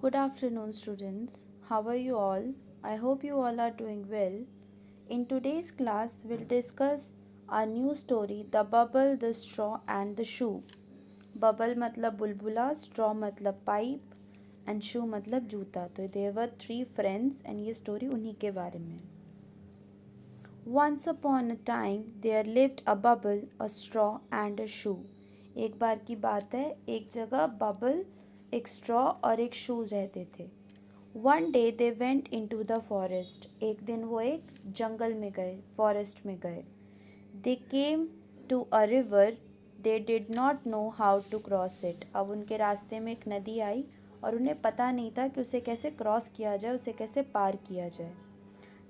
Good afternoon, students. How are you all? I hope you all are doing well. In today's class, we'll discuss a new story, The Bubble, the Straw and the Shoe. Bubble मतलब बुलबुला, straw मतलब pipe and shoe मतलब जूता. तो there were three friends and ये story उन्हीं के बारे में. Once upon a time, there lived a bubble, a straw and a shoe. एक बार की बात है, एक जगह बबल, एक स्ट्रॉ और एक शू रहते थे. One day they went into the forest. एक दिन वो एक जंगल में गए, फॉरेस्ट में गए. They came to a river. They did not know how to cross it. अब उनके रास्ते में एक नदी आई और उन्हें पता नहीं था कि उसे कैसे क्रॉस किया जाए, उसे कैसे पार किया जाए.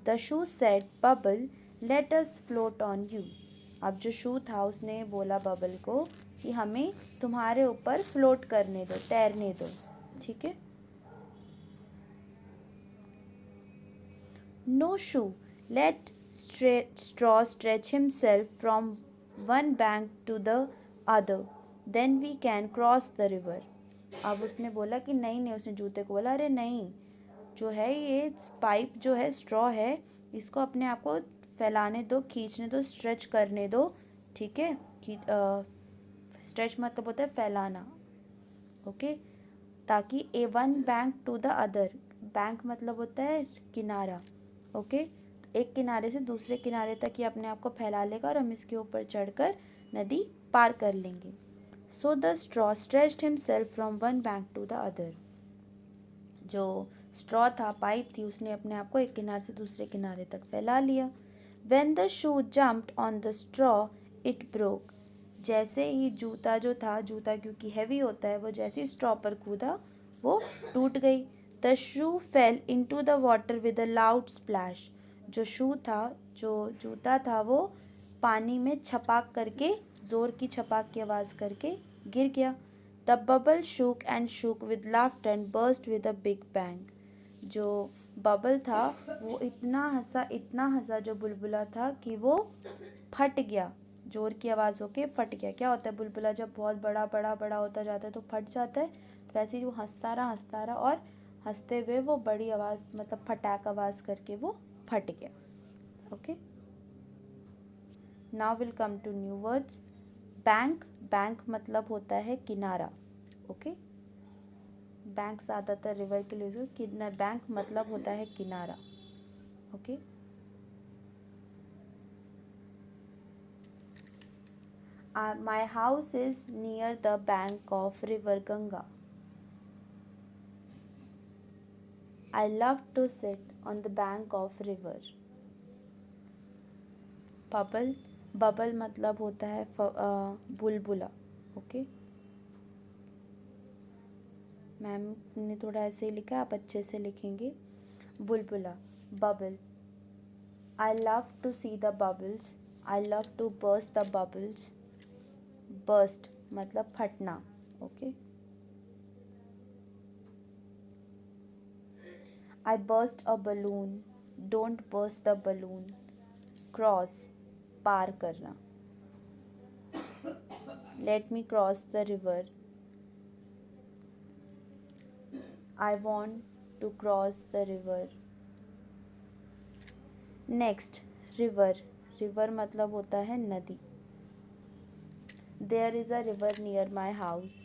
The shoe said bubble let us float on you. अब जो शू था उसने बोला बबल को कि हमें तुम्हारे ऊपर फ्लोट करने दो, तैरने दो. ठीक है. No shoe late straw stretch himself from one bank to the other, then we can cross the river. अब उसने बोला कि नहीं नहीं, उसने जूते को बोला अरे नहीं, जो है ये पाइप जो है स्ट्रॉ है, इसको अपने आप को फैलाने दो, खींचने दो, स्ट्रेच करने दो. ठीक है. स्ट्रेच मतलब होता है फैलाना. ओके. ताकि a one bank to the other. Bank मतलब होता है किनारा. ओके. एक किनारे से दूसरे किनारे तक ये अपने आप को फैला लेगा और हम इसके ऊपर चढ़कर नदी पार कर लेंगे. So the straw stretched himself from one bank to the other. जो स्ट्रॉ था, पाइप थी, उसने अपने आप को एक किनारे से दूसरे किनारे तक फैला लिया. When the shoe jumped on the straw it broke. जैसे ही जूता जो था, जूता क्योंकि हैवी होता है, वो जैसे ही स्ट्रॉ पर कूदा वो टूट गई. The shoe fail into the water with a loud splash. जो शू था, जो जूता था, वो पानी में छपाक करके, ज़ोर की छपाक की आवाज़ करके गिर गया. The bubble shook and shook with laughter and burst with a big bang. जो बबल था वो इतना हंसा जो बुलबुला था कि वो फट गया. जोर की आवाज़ होके फट गया. क्या होता है बुलबुला जब बहुत बड़ा बड़ा बड़ा होता जाता है तो फट जाता है. तो वैसे ही वो हंसता रहा और हंसते हुए वो बड़ी आवाज़ मतलब फटाक आवाज़ करके वो फट गया. Okay. Now will come to new words. Bank. Bank मतलब होता है किनारा. ओके. बैंक ज़्यादातर रिवर के लिए किनारा. बैंक मतलब होता है किनारा. Okay. My house is near the bank of river Ganga. I love to sit on the bank of river. Bubble. Bubble मतलब होता है बुलबुला. ओके. मैम ने थोड़ा ऐसे ही लिखा, आप अच्छे से लिखेंगे. बुलबुला. Bubble. I love to see the bubbles. I love to burst the bubbles. Burst मतलब फटना. Okay. I burst a balloon. Don't burst the balloon. Cross पार करना. Let me cross the river. I want to cross the river. Next, river. River मतलब होता है नदी. There is a river near my house.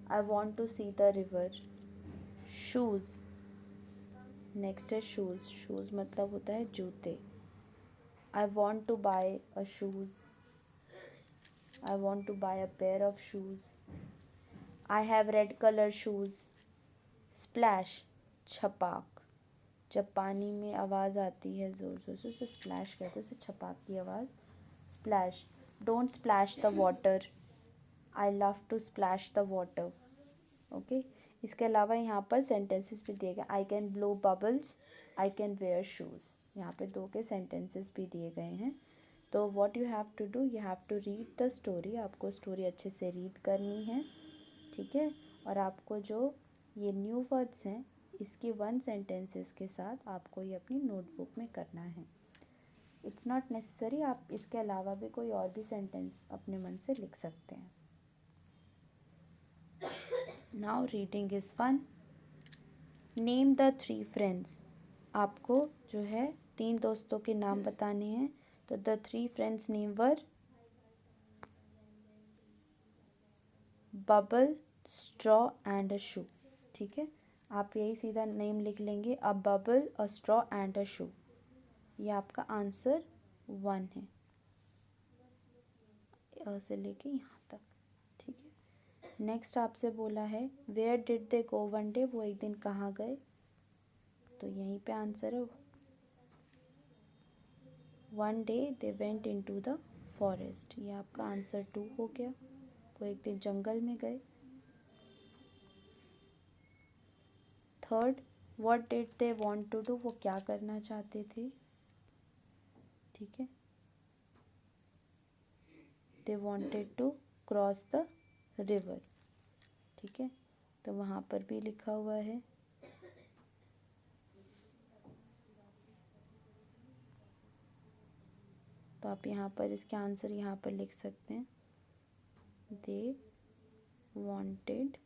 I want to see the river. Shoes. Next है shoes. Shoes मतलब होता है जूते. I want to buy a shoes. I want to buy a pair of shoes. I have red color shoes. Splash छपाक. जब पानी में आवाज़ आती है ज़ोर ज़ोर से उसे स्प्लैश कहते हैं, उसे छपाक की आवाज़. Splash. Don't splash the water. I love to splash the water. Okay. इसके अलावा यहाँ पर सेंटेंसेस भी दिए गए. I can blow bubbles. I can wear shoes. यहाँ पे दो के सेंटेंसेस भी दिए गए हैं. तो what you have to do, you have to read the story. आपको स्टोरी अच्छे से रीड करनी है. ठीक है. और आपको जो ये न्यू वर्ड्स हैं इसकी वन सेंटेंसेस के साथ आपको ये अपनी नोटबुक में करना है. इट्स नॉट नेसेसरी, आप इसके अलावा भी कोई और भी सेंटेंस अपने मन से लिख सकते हैं. Now reading is fun. Name the three friends. आपको जो है 3 दोस्तों के नाम बताने हैं. तो the three friends name were bubble, straw and a shoe. ठीक है, आप यही सीधा नेम लिख लेंगे. A bubble, a straw and a shoe. ये आपका आंसर 1 है, से लेके यहाँ तक. ठीक है, नेक्स्ट आपसे बोला है where did they go one day. वो एक दिन कहाँ गए. तो यहीं पे आंसर है. One day they went into the forest. ये आपका आंसर 2 हो गया. वो एक दिन जंगल में गए. Third, what did they want to do. वो क्या करना चाहते थे. ठीक है, they wanted to cross the river. ठीक है, तो वहाँ पर भी लिखा हुआ है. तो आप यहाँ पर इसके आंसर यहाँ पर लिख सकते हैं. They wanted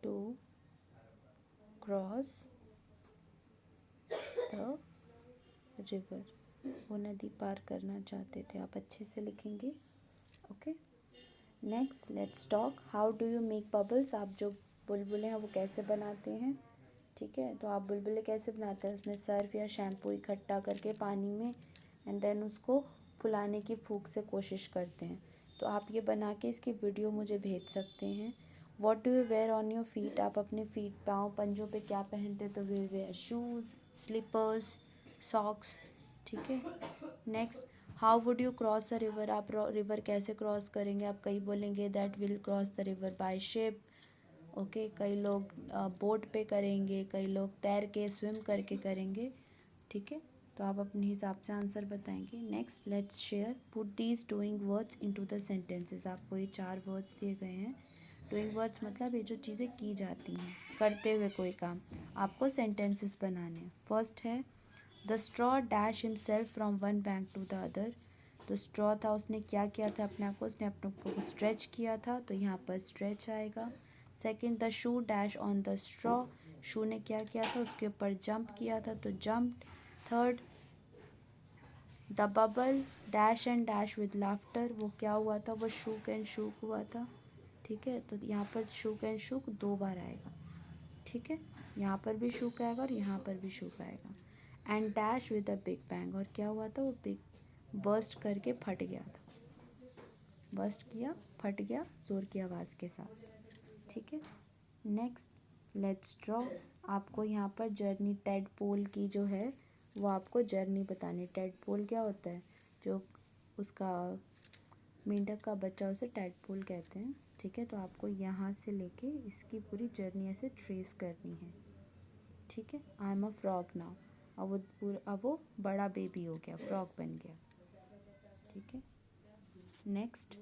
to cross the river. वो नदी पार करना चाहते थे. आप अच्छे से लिखेंगे. Okay, next let's talk how do you make bubbles. आप जो बुलबुलें हैं वो कैसे बनाते हैं. ठीक है, तो आप बुलबुलें कैसे बनाते हैं. उसमें सर्फ या शैम्पू इकट्ठा करके पानी में एंड देन उसको फुलाने की फूंक से कोशिश करते हैं. तो आप ये बना के इसकी वीडियो मुझे भेज सकते हैं. What do you wear on your feet. आप अपने फीट पाँव पंजों पे क्या पहनते. तो we wear shoes, slippers, socks. ठीक है, next how would you cross a river. आप रिवर कैसे क्रॉस करेंगे. आप कई बोलेंगे that will cross the river by ship. Okay, कई लोग बोट पे करेंगे, कई लोग तैर के स्विम करके करेंगे. ठीक है, तो आप अपने हिसाब से आंसर बताएंगे. Next let's share put these doing words into the sentences. आपको ये 4 वर्ड्स दिए गए हैं. डूइंग वर्ड्स मतलब ये जो चीज़ें की जाती हैं, करते हुए कोई काम. आपको सेंटेंसेस बनाने हैं. फर्स्ट है the straw dash himself from one bank to the other. तो स्ट्रॉ था, उसने क्या किया था अपने आप को. उसने अपने को स्ट्रेच किया था. तो यहाँ पर स्ट्रेच आएगा. Second, the shoe dash on the straw. Shoe ने क्या किया था, उसके ऊपर जंप किया था. तो jumped. Third, the bubble dash and dash with laughter. वो क्या हुआ था, वो शूक एंड शूक हुआ था. ठीक है, तो यहाँ पर शूक एंड शूक 2 बार आएगा. ठीक है, यहाँ पर भी शूक आएगा और यहाँ पर भी शूक आएगा. And dash with a big bang. और क्या हुआ था, वो बिग बर्स्ट करके फट गया था. बर्स्ट किया, फट गया ज़ोर की आवाज़ के साथ. ठीक है, नेक्स्ट लेट्स ड्रॉ. आपको यहाँ पर जर्नी टेडपोल की जो है वो आपको जर्नी बतानी. टेडपोल क्या होता है, जो उसका मेंढक का बच्चा, उसे टेडपोल कहते हैं. ठीक है, तो आपको यहाँ से लेके इसकी पूरी जर्नी ऐसे ट्रेस करनी है. ठीक है, I am a frog now. अब वो बड़ा बेबी हो गया, फ्रॉग बन गया. ठीक है, next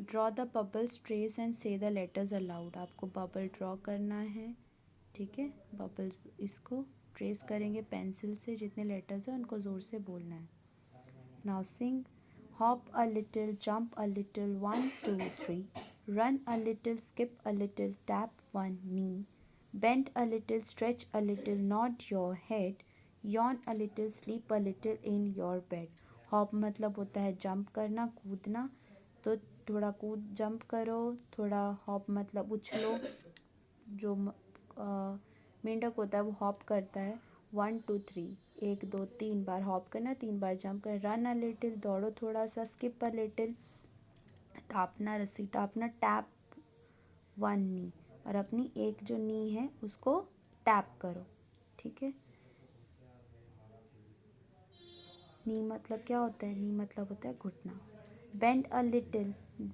draw the bubbles trace and से द लेटर्स अलाउड. आपको बबल ड्रॉ करना है. ठीक है, बबल्स इसको ट्रेस करेंगे पेंसिल से. जितने लेटर्स हैं उनको ज़ोर से बोलना है. Now sing hop a little, jump a little, 1 2 3. Run a little, skip a little, tap one knee. Bend a little, stretch a little, nod your head. Yawn a little, sleep a little in your bed. Hop मतलब होता है jump करना, कूदना. तो थोड़ा कूद jump करो. थोड़ा हॉप मतलब उछलो. जो मेंढक होता है वो हॉप करता है. 1 2 3, 1 2 3 बार हॉप करना, 3 बार जंप करना. रन अ लिटिल, दौड़ो थोड़ा सा. स्किप अ लिटिल, टापना, रस्सी टापना. टैप वन नी, और अपनी एक जो नी है उसको टैप करो. ठीक है, नी मतलब क्या होता है, नी मतलब होता है घुटना. बेंड अ लिटिल,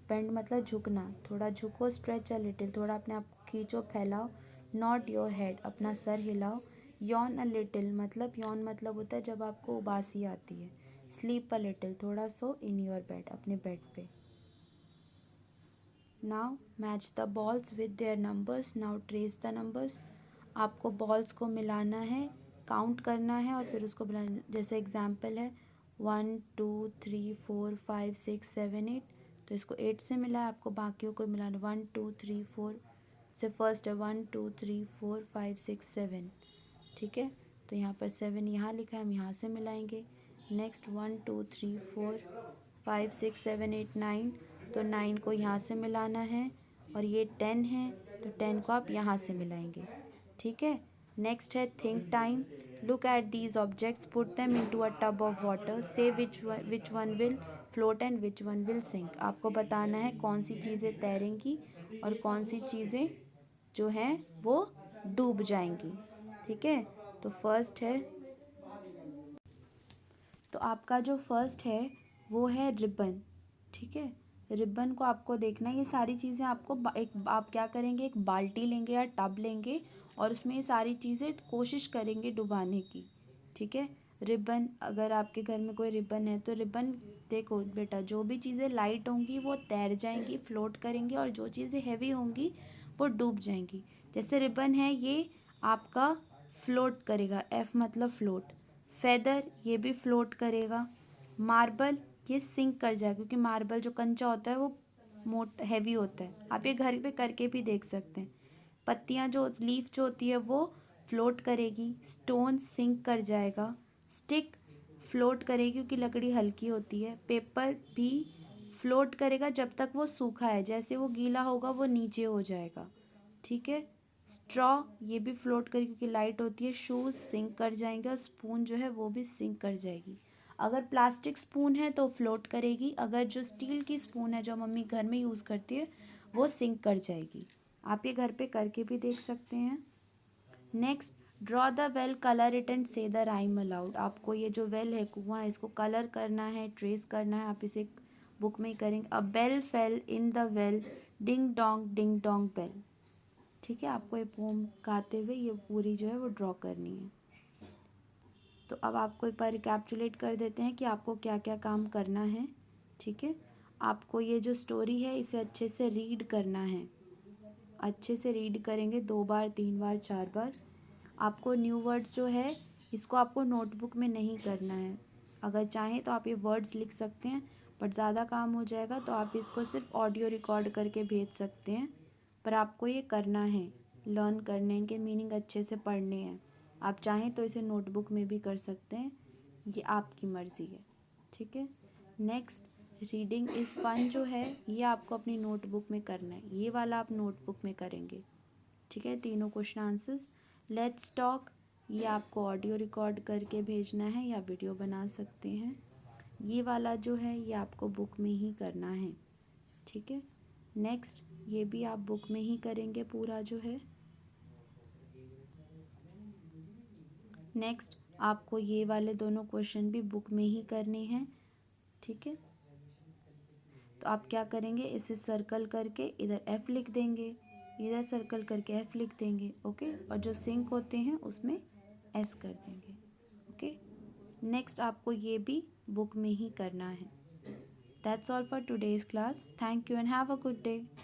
बेंड मतलब झुकना, थोड़ा झुको. स्ट्रेच अ लिटिल, थोड़ा अपने आप को खींचो, फैलाओ. नॉट योर हेड, अपना सर हिलाओ. यॉन अ लिटिल मतलब, यॉन मतलब होता है जब आपको उबासी आती है. स्लीप अ लिटिल, थोड़ा सो. इन योर बेड, अपने बेड पे. Now match the balls with their numbers. Now trace the numbers. आपको बॉल्स को मिलाना है, काउंट करना है और फिर उसको मिलाना. जैसे एग्जाम्पल है 1 2 3 4 5 6 7 8. तो इसको 8 से मिला है, आपको बाकियों को मिलाना 1 2 3 4 से फर्स्ट है 1 2 3 4 5 6 7, ठीक है। तो यहाँ पर 7 यहाँ लिखा है, हम यहाँ से मिलाएंगे। नेक्स्ट 1 2 3 4 5 6 7 8 9, तो 9 को यहाँ से मिलाना है, और ये 10 है तो 10 को आप यहाँ से मिलाएंगे, ठीक है। नेक्स्ट है think time. Look at these objects, put them into a tub of water, say which one will float and which one will sink. आपको बताना है कौन सी चीज़ें तैरेंगी और कौन सी चीज़ें जो हैं वो डूब जाएंगी, ठीक है। तो फर्स्ट है, तो आपका जो फर्स्ट है वो है रिबन, ठीक है। रिबन को आपको देखना है, ये सारी चीज़ें आपको आप क्या करेंगे, एक बाल्टी लेंगे या टब लेंगे और उसमें ये सारी चीज़ें कोशिश करेंगे डुबाने की, ठीक है। रिबन, अगर आपके घर में कोई रिबन है तो रिबन, देखो बेटा, जो भी चीज़ें लाइट होंगी वो तैर जाएंगी, फ्लोट करेंगी, और जो चीज़ें हैवी होंगी वो डूब जाएंगी। जैसे रिबन है ये आपका फ्लोट करेगा, एफ मतलब फ्लोट। फेदर ये भी फ्लोट करेगा। मार्बल ये सिंक कर जाएगा, क्योंकि मार्बल जो कंचा होता है वो हैवी होता है, आप ये घर पे करके भी देख सकते हैं। पत्तियाँ जो लीफ जो होती है वो फ्लोट करेगी। स्टोन सिंक कर जाएगा। स्टिक फ्लोट करेगी क्योंकि लकड़ी हल्की होती है। पेपर भी फ्लोट करेगा जब तक वो सूखा है, जैसे वो गीला होगा वो नीचे हो जाएगा, ठीक है। स्ट्रॉ ये भी फ्लोट करेगी क्योंकि लाइट होती है। शूज़ सिंक कर जाएंगे, और स्पून जो है वो भी सिंक कर जाएगी। अगर प्लास्टिक स्पून है तो फ्लोट करेगी, अगर जो स्टील की स्पून है जो मम्मी घर में यूज़ करती है वो सिंक कर जाएगी। आप ये घर पे करके भी देख सकते हैं। Next, draw the well, colour it and से द राइम अलाउड। आपको ये जो वेल है, कुआं है, इसको कलर करना है, ट्रेस करना है। आप इसे बुक में ही करेंगे। A bell fell in the well, ding dong bell, ठीक है। आपको ये पोम गाते हुए ये पूरी जो है वो ड्रॉ करनी है। तो अब आपको एक बार रिकैप्चुलेट कर देते हैं कि आपको क्या क्या काम करना है, ठीक है। आपको ये जो स्टोरी है इसे अच्छे से रीड करना है, अच्छे से रीड करेंगे 2 बार 3 बार 4 बार। आपको न्यू वर्ड्स जो है इसको आपको नोटबुक में नहीं करना है, अगर चाहें तो आप ये वर्ड्स लिख सकते हैं, बट ज़्यादा काम हो जाएगा तो आप इसको सिर्फ ऑडियो रिकॉर्ड करके भेज सकते हैं। पर आपको ये करना है, लर्न करने, इनके मीनिंग अच्छे से पढ़ने हैं। आप चाहें तो इसे नोटबुक में भी कर सकते हैं, ये आपकी मर्ज़ी है, ठीक है। नेक्स्ट, रीडिंग इज़ फन जो है ये आपको अपनी नोटबुक में करना है, ये वाला आप नोटबुक में करेंगे, ठीक है। तीनों क्वेश्चन आंसर्स। लेट्स टॉक ये आपको ऑडियो रिकॉर्ड करके भेजना है या वीडियो बना सकते हैं। ये वाला जो है ये आपको बुक में ही करना है, ठीक है। नेक्स्ट, ये भी आप बुक में ही करेंगे पूरा जो है। नेक्स्ट, आपको ये वाले दोनों क्वेश्चन भी बुक में ही करने हैं, ठीक है। तो आप क्या करेंगे, इसे सर्कल करके इधर एफ लिख देंगे, इधर सर्कल करके एफ लिख देंगे, ओके। और जो सिंक होते हैं उसमें एस कर देंगे, ओके। नेक्स्ट, आपको ये भी बुक में ही करना है। That's all for today's class. Thank you and have a good day.